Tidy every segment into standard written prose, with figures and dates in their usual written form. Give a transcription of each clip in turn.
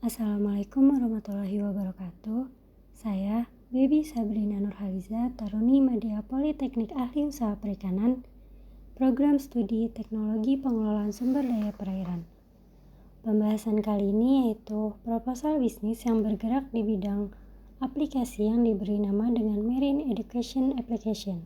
Assalamualaikum warahmatullahi wabarakatuh. Saya Baby Sabrina Nurhaliza, Taruni Madya Politeknik Ahli Usaha Perikanan, Program Studi Teknologi Pengelolaan Sumber Daya Perairan. Pembahasan kali ini yaitu proposal bisnis yang bergerak di bidang aplikasi yang diberi nama dengan Marine Education Application.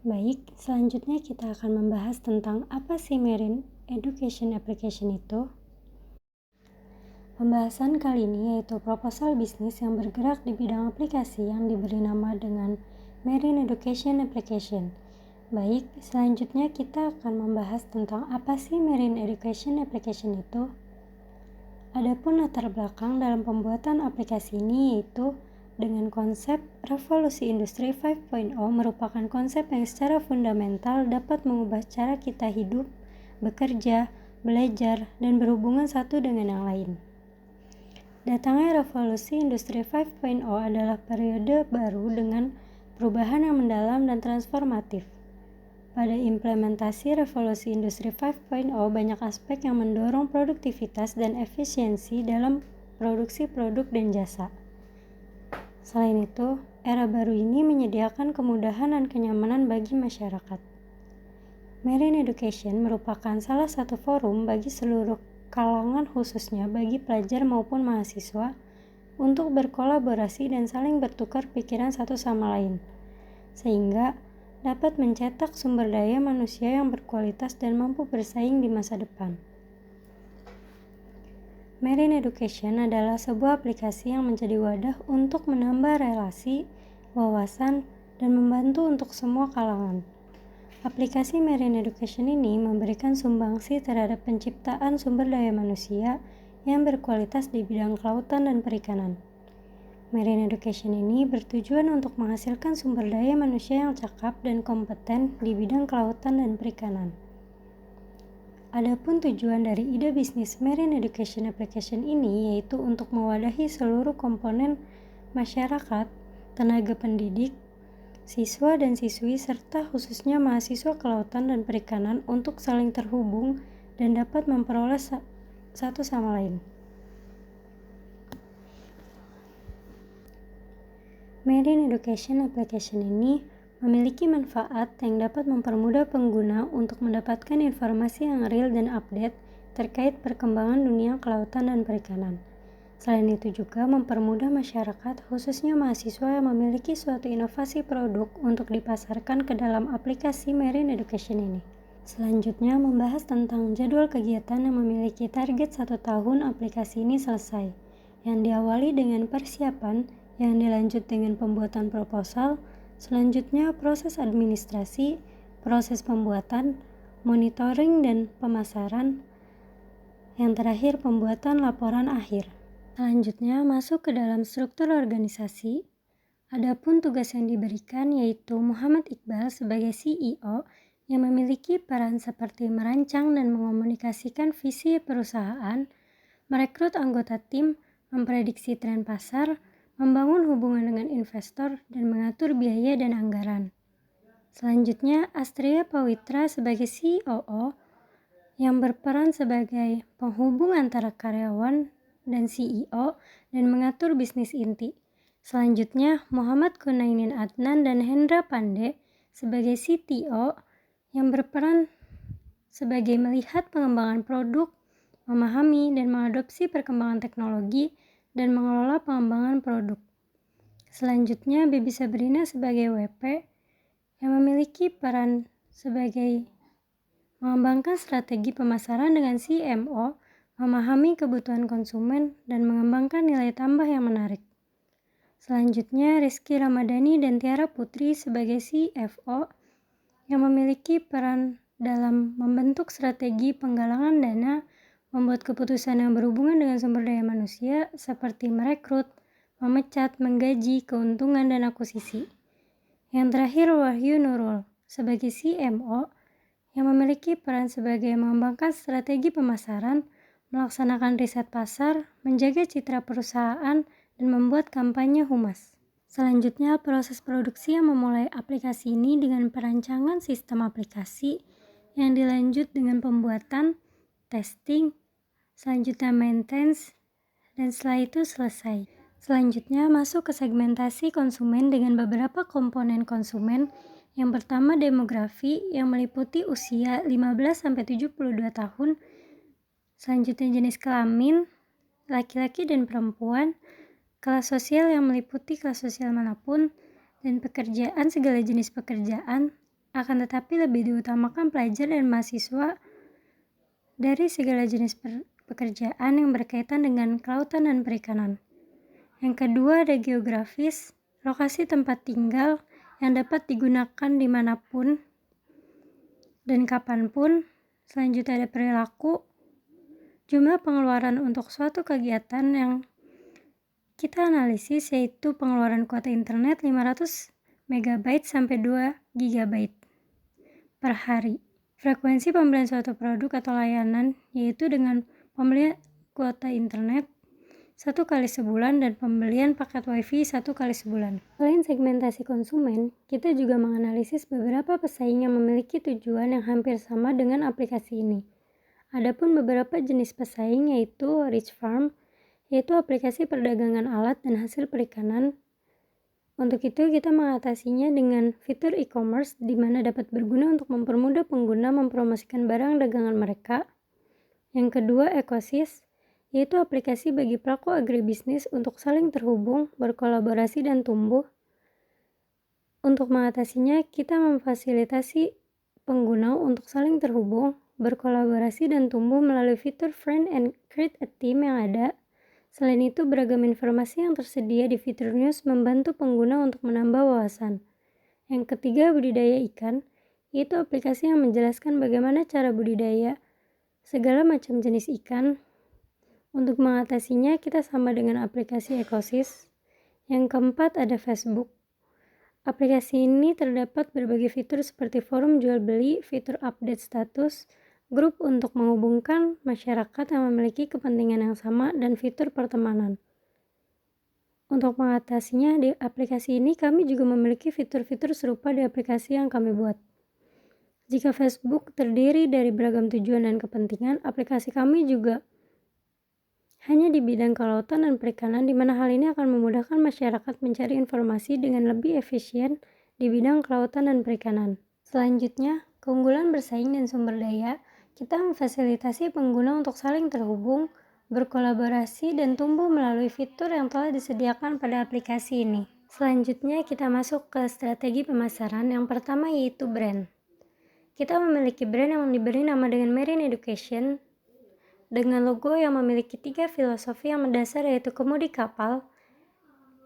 Baik, selanjutnya kita akan membahas tentang apa sih Marine Education Application itu. Pembahasan kali ini yaitu proposal bisnis yang bergerak di bidang aplikasi yang diberi nama dengan Marine Education Application. Baik, selanjutnya kita akan membahas tentang apa sih Marine Education Application itu. Adapun latar belakang dalam pembuatan aplikasi ini yaitu dengan konsep revolusi industri 5.0 merupakan konsep yang secara fundamental dapat mengubah cara kita hidup, bekerja, belajar, dan berhubungan satu dengan yang lain. Datangnya revolusi industri 5.0 adalah periode baru dengan perubahan yang mendalam dan transformatif. Pada implementasi revolusi industri 5.0 banyak aspek yang mendorong produktivitas dan efisiensi dalam produksi produk dan jasa. Selain itu, era baru ini menyediakan kemudahan dan kenyamanan bagi masyarakat. Marine Education merupakan salah satu forum bagi seluruh kalangan khususnya bagi pelajar maupun mahasiswa untuk berkolaborasi dan saling bertukar pikiran satu sama lain, sehingga dapat mencetak sumber daya manusia yang berkualitas dan mampu bersaing di masa depan. Marine Education adalah sebuah aplikasi yang menjadi wadah untuk menambah relasi, wawasan, dan membantu untuk semua kalangan. Aplikasi Marine Education ini memberikan sumbangsi terhadap penciptaan sumber daya manusia yang berkualitas di bidang kelautan dan perikanan. Marine Education ini bertujuan untuk menghasilkan sumber daya manusia yang cakap dan kompeten di bidang kelautan dan perikanan. Adapun tujuan dari ide bisnis Marine Education Application ini yaitu untuk mewadahi seluruh komponen masyarakat, tenaga pendidik, siswa dan siswi serta khususnya mahasiswa kelautan dan perikanan untuk saling terhubung dan dapat memperoleh satu sama lain. Marine Education Application ini memiliki manfaat yang dapat mempermudah pengguna untuk mendapatkan informasi yang real dan update terkait perkembangan dunia kelautan dan perikanan. Selain itu juga mempermudah masyarakat, khususnya mahasiswa yang memiliki suatu inovasi produk untuk dipasarkan ke dalam aplikasi Marine Education ini. Selanjutnya membahas tentang jadwal kegiatan yang memiliki target 1 tahun aplikasi ini selesai, yang diawali dengan persiapan, yang dilanjut dengan pembuatan proposal, selanjutnya proses administrasi, proses pembuatan, monitoring dan pemasaran, yang terakhir pembuatan laporan akhir. Selanjutnya masuk ke dalam struktur organisasi. Adapun tugas yang diberikan yaitu Muhammad Iqbal sebagai CEO yang memiliki peran seperti merancang dan mengomunikasikan visi perusahaan, merekrut anggota tim, memprediksi tren pasar, membangun hubungan dengan investor, dan mengatur biaya dan anggaran. Selanjutnya Astria Pawitra sebagai COO yang berperan sebagai penghubung antara karyawan dan CEO dan mengatur bisnis inti. Selanjutnya, Muhammad Kunainin Adnan dan Hendra Pande sebagai CTO yang berperan sebagai melihat pengembangan produk, memahami dan mengadopsi perkembangan teknologi, dan mengelola pengembangan produk. Selanjutnya, Baby Sabrina sebagai WP yang memiliki peran sebagai mengembangkan strategi pemasaran dengan CMO, memahami kebutuhan konsumen, dan mengembangkan nilai tambah yang menarik. Selanjutnya, Rizky Ramadhani dan Tiara Putri sebagai CFO yang memiliki peran dalam membentuk strategi penggalangan dana, membuat keputusan yang berhubungan dengan sumber daya manusia seperti merekrut, memecat, menggaji, keuntungan, dan akuisisi. Yang terakhir, Wahyu Nurul sebagai CMO yang memiliki peran sebagai mengembangkan strategi pemasaran, melaksanakan riset pasar, menjaga citra perusahaan, dan membuat kampanye humas. Selanjutnya, proses produksi yang memulai aplikasi ini dengan perancangan sistem aplikasi yang dilanjut dengan pembuatan, testing, Selanjutnya maintenance, dan setelah itu selesai. Selanjutnya masuk ke segmentasi konsumen dengan beberapa komponen konsumen. Yang pertama demografi yang meliputi usia 15-72 tahun. Selanjutnya jenis kelamin, laki-laki dan perempuan. Kelas sosial yang meliputi kelas sosial manapun. Dan pekerjaan segala jenis pekerjaan. Akan tetapi lebih diutamakan pelajar dan mahasiswa dari segala jenis pekerjaan yang berkaitan dengan kelautan dan perikanan. Yang kedua ada geografis, lokasi tempat tinggal yang dapat digunakan dimanapun dan kapanpun. Selanjutnya ada perilaku, jumlah pengeluaran untuk suatu kegiatan yang kita analisis yaitu pengeluaran kuota internet 500 MB sampai 2 GB per hari. Frekuensi pembelian suatu produk atau layanan yaitu dengan pembelian kuota internet 1 kali sebulan dan pembelian paket wifi 1 kali sebulan. Selain segmentasi konsumen, kita juga menganalisis beberapa pesaing yang memiliki tujuan yang hampir sama dengan aplikasi ini. Adapun beberapa jenis pesaing yaitu Rich Farm, yaitu aplikasi perdagangan alat dan hasil perikanan. Untuk itu kita mengatasinya dengan fitur e-commerce di mana dapat berguna untuk mempermudah pengguna mempromosikan barang dagangan mereka. Yang kedua, Ecosys, yaitu aplikasi bagi pelaku agribisnis untuk saling terhubung, berkolaborasi, dan tumbuh. Untuk mengatasinya, kita memfasilitasi pengguna untuk saling terhubung, berkolaborasi, dan tumbuh melalui fitur Friend and Create a Team yang ada. Selain itu, beragam informasi yang tersedia di fitur News membantu pengguna untuk menambah wawasan. Yang ketiga, budidaya ikan, yaitu aplikasi yang menjelaskan bagaimana cara budidaya segala macam jenis ikan. Untuk mengatasinya, kita sama dengan aplikasi Ecosys. Yang keempat ada Facebook. Aplikasi ini terdapat berbagai fitur seperti forum jual beli, fitur update status, grup untuk menghubungkan masyarakat yang memiliki kepentingan yang sama, dan fitur pertemanan. Untuk mengatasinya, di aplikasi ini kami juga memiliki fitur-fitur serupa di aplikasi yang kami buat. Jika Facebook terdiri dari beragam tujuan dan kepentingan, aplikasi kami juga hanya di bidang kelautan dan perikanan, di mana hal ini akan memudahkan masyarakat mencari informasi dengan lebih efisien di bidang kelautan dan perikanan. Selanjutnya, keunggulan bersaing dan sumber daya. Kita memfasilitasi pengguna untuk saling terhubung, berkolaborasi, dan tumbuh melalui fitur yang telah disediakan pada aplikasi ini. Selanjutnya, kita masuk ke strategi pemasaran. Yang pertama yaitu brand. Kita memiliki brand yang diberi nama dengan Marine Education, dengan logo yang memiliki 3 filosofi yang mendasar yaitu kemudi kapal,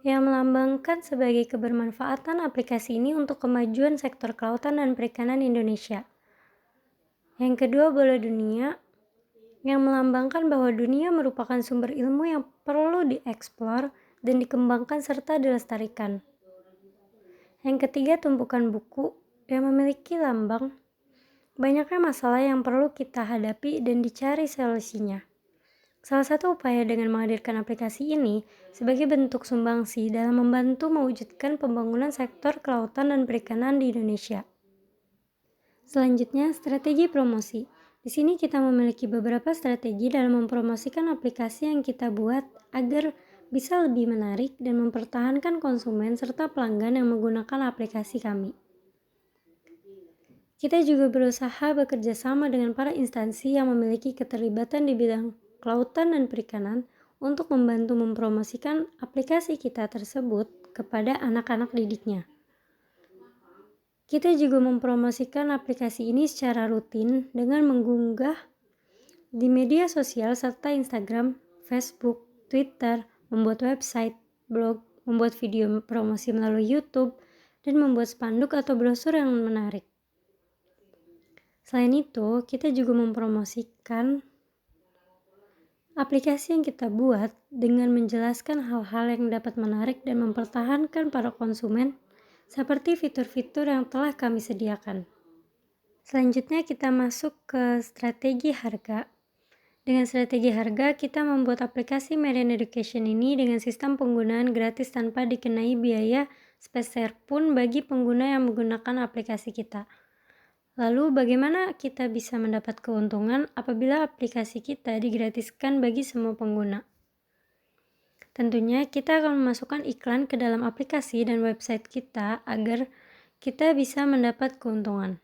yang melambangkan sebagai kebermanfaatan aplikasi ini untuk kemajuan sektor kelautan dan perikanan Indonesia. Yang kedua, bola dunia, yang melambangkan bahwa dunia merupakan sumber ilmu yang perlu dieksplor dan dikembangkan serta dilestarikan. Yang ketiga, tumpukan buku, yang memiliki lambang banyaknya masalah yang perlu kita hadapi dan dicari solusinya. Salah satu upaya dengan menghadirkan aplikasi ini sebagai bentuk sumbangsi dalam membantu mewujudkan pembangunan sektor kelautan dan perikanan di Indonesia. Selanjutnya, strategi promosi. Di sini kita memiliki beberapa strategi dalam mempromosikan aplikasi yang kita buat agar bisa lebih menarik dan mempertahankan konsumen serta pelanggan yang menggunakan aplikasi kami. Kita juga berusaha bekerja sama dengan para instansi yang memiliki keterlibatan di bidang kelautan dan perikanan untuk membantu mempromosikan aplikasi kita tersebut kepada anak-anak didiknya. Kita juga mempromosikan aplikasi ini secara rutin dengan mengunggah di media sosial serta Instagram, Facebook, Twitter, membuat website, blog, membuat video promosi melalui YouTube, dan membuat spanduk atau brosur yang menarik. Selain itu, kita juga mempromosikan aplikasi yang kita buat dengan menjelaskan hal-hal yang dapat menarik dan mempertahankan para konsumen seperti fitur-fitur yang telah kami sediakan. Selanjutnya kita masuk ke strategi harga. Dengan strategi harga, kita membuat aplikasi Marine Education ini dengan sistem penggunaan gratis tanpa dikenai biaya sepeser pun bagi pengguna yang menggunakan aplikasi kita. Lalu bagaimana kita bisa mendapat keuntungan apabila aplikasi kita digratiskan bagi semua pengguna? Tentunya kita akan memasukkan iklan ke dalam aplikasi dan website kita agar kita bisa mendapat keuntungan.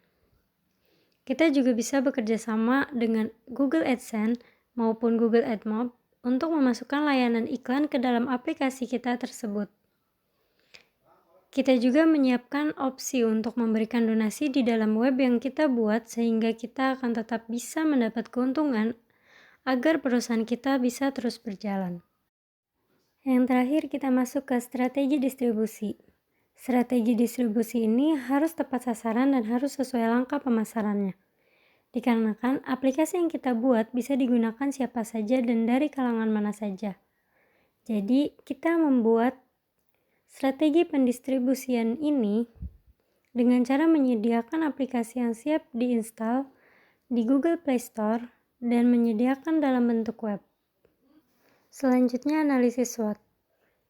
Kita juga bisa bekerja sama dengan Google AdSense maupun Google AdMob untuk memasukkan layanan iklan ke dalam aplikasi kita tersebut. Kita juga menyiapkan opsi untuk memberikan donasi di dalam web yang kita buat sehingga kita akan tetap bisa mendapat keuntungan agar perusahaan kita bisa terus berjalan. Yang terakhir kita masuk ke strategi distribusi. Strategi distribusi ini harus tepat sasaran dan harus sesuai langkah pemasarannya. Dikarenakan aplikasi yang kita buat bisa digunakan siapa saja dan dari kalangan mana saja. Jadi kita membuat strategi pendistribusian ini dengan cara menyediakan aplikasi yang siap diinstal di Google Play Store dan menyediakan dalam bentuk web. Selanjutnya analisis SWOT.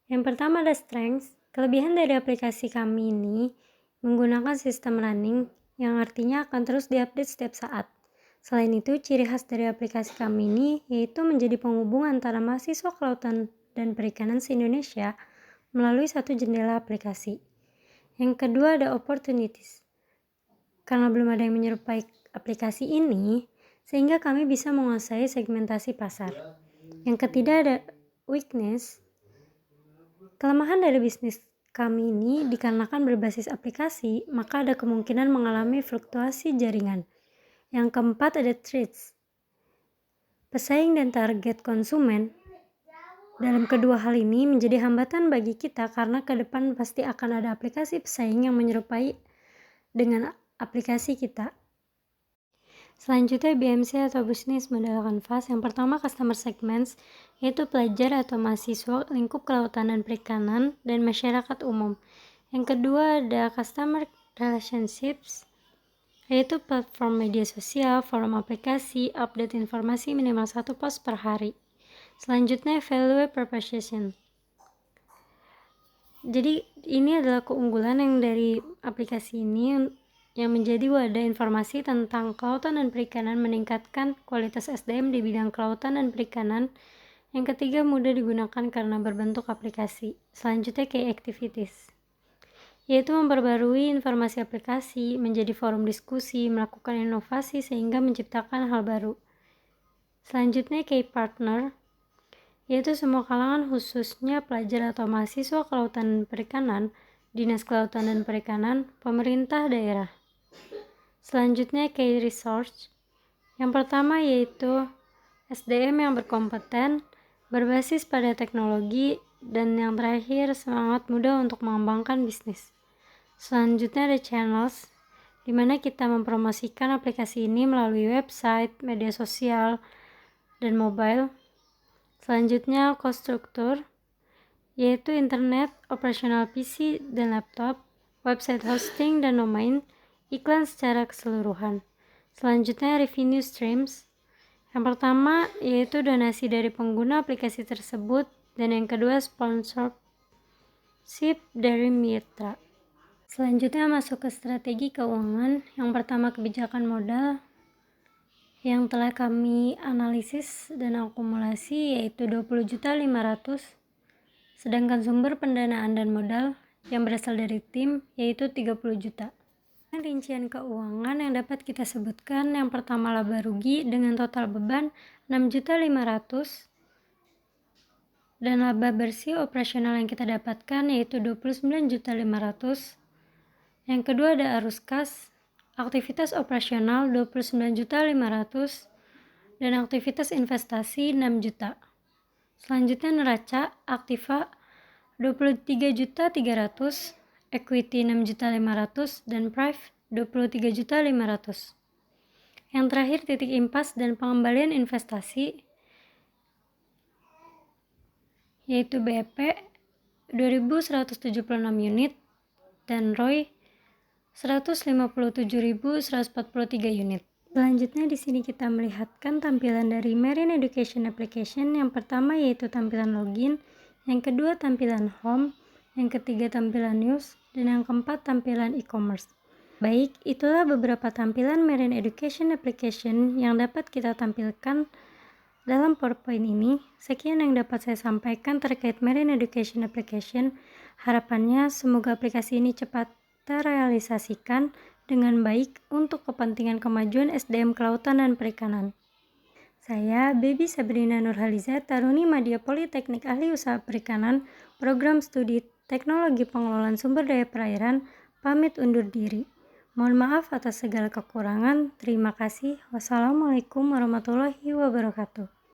Yang pertama ada strengths. Kelebihan dari aplikasi kami ini menggunakan sistem running yang artinya akan terus diupdate setiap saat. Selain itu, ciri khas dari aplikasi kami ini yaitu menjadi penghubung antara mahasiswa kelautan dan perikanan se-Indonesia melalui satu jendela aplikasi. Yang kedua ada opportunities. Karena belum ada yang menyerupai aplikasi ini, sehingga kami bisa menguasai segmentasi pasar. Yang ketiga ada weakness. Kelemahan dari bisnis kami ini dikarenakan berbasis aplikasi, maka ada kemungkinan mengalami fluktuasi jaringan. Yang keempat ada threats. Pesaing dan target konsumen. Dalam kedua hal ini menjadi hambatan bagi kita karena ke depan pasti akan ada aplikasi pesaing yang menyerupai dengan aplikasi kita. Selanjutnya BMC atau Business Model Canvas. Yang pertama Customer Segments, yaitu pelajar atau mahasiswa, lingkup kelautan dan perikanan, dan masyarakat umum. Yang kedua ada Customer Relationships, yaitu platform media sosial, forum aplikasi, update informasi minimal 1 post per hari. Selanjutnya Value Proposition. Jadi ini adalah keunggulan yang dari aplikasi ini yang menjadi wadah informasi tentang kelautan dan perikanan, meningkatkan kualitas SDM di bidang kelautan dan perikanan. Yang ketiga mudah digunakan karena berbentuk aplikasi. Selanjutnya Key Activities, yaitu memperbarui informasi aplikasi, menjadi forum diskusi, melakukan inovasi sehingga menciptakan hal baru. Selanjutnya Key Partner, yaitu semua kalangan khususnya pelajar atau mahasiswa kelautan dan perikanan, dinas kelautan dan perikanan, pemerintah daerah. Selanjutnya Key Resource. Yang pertama yaitu SDM yang berkompeten, berbasis pada teknologi, dan yang terakhir semangat muda untuk mengembangkan bisnis. Selanjutnya ada Channels, di mana kita mempromosikan aplikasi ini melalui website, media sosial, dan mobile. Selanjutnya cost structure, yaitu internet, operasional PC dan laptop, website hosting dan domain, iklan secara keseluruhan. Selanjutnya revenue streams. Yang pertama yaitu donasi dari pengguna aplikasi tersebut, dan yang kedua sponsorship dari mitra. Selanjutnya masuk ke strategi keuangan. Yang pertama kebijakan modal yang telah kami analisis dan akumulasi yaitu 20.500.000, sedangkan sumber pendanaan dan modal yang berasal dari tim yaitu 30 juta. Rincian keuangan yang dapat kita sebutkan, yang pertama laba rugi dengan total beban 6.500.000 dan laba bersih operasional yang kita dapatkan yaitu 29.500.000. Yang kedua ada arus kas, aktivitas operasional 29.500.000 dan aktivitas investasi 6 juta. Selanjutnya neraca aktiva 23.300.000, equity 6.500.000 dan private 23.500.000. Yang terakhir titik impas dan pengembalian investasi yaitu BEP 2.176 unit dan ROI 157.143 unit. Selanjutnya di sini kita melihatkan tampilan dari Marine Education Application. Yang pertama yaitu tampilan login, yang kedua tampilan home, yang ketiga tampilan news, dan yang keempat tampilan e-commerce. Baik, itulah beberapa tampilan Marine Education Application yang dapat kita tampilkan dalam PowerPoint ini. Sekian yang dapat saya sampaikan terkait Marine Education Application. Harapannya semoga aplikasi ini cepat terrealisasikan dengan baik untuk kepentingan kemajuan SDM kelautan dan perikanan. Saya, Baby Sabrina Nurhaliza, Taruni Madya Politeknik Ahli Usaha Perikanan, Program Studi Teknologi Pengelolaan Sumber Daya Perairan, pamit undur diri. Mohon maaf atas segala kekurangan. Terima kasih. Wassalamualaikum warahmatullahi wabarakatuh.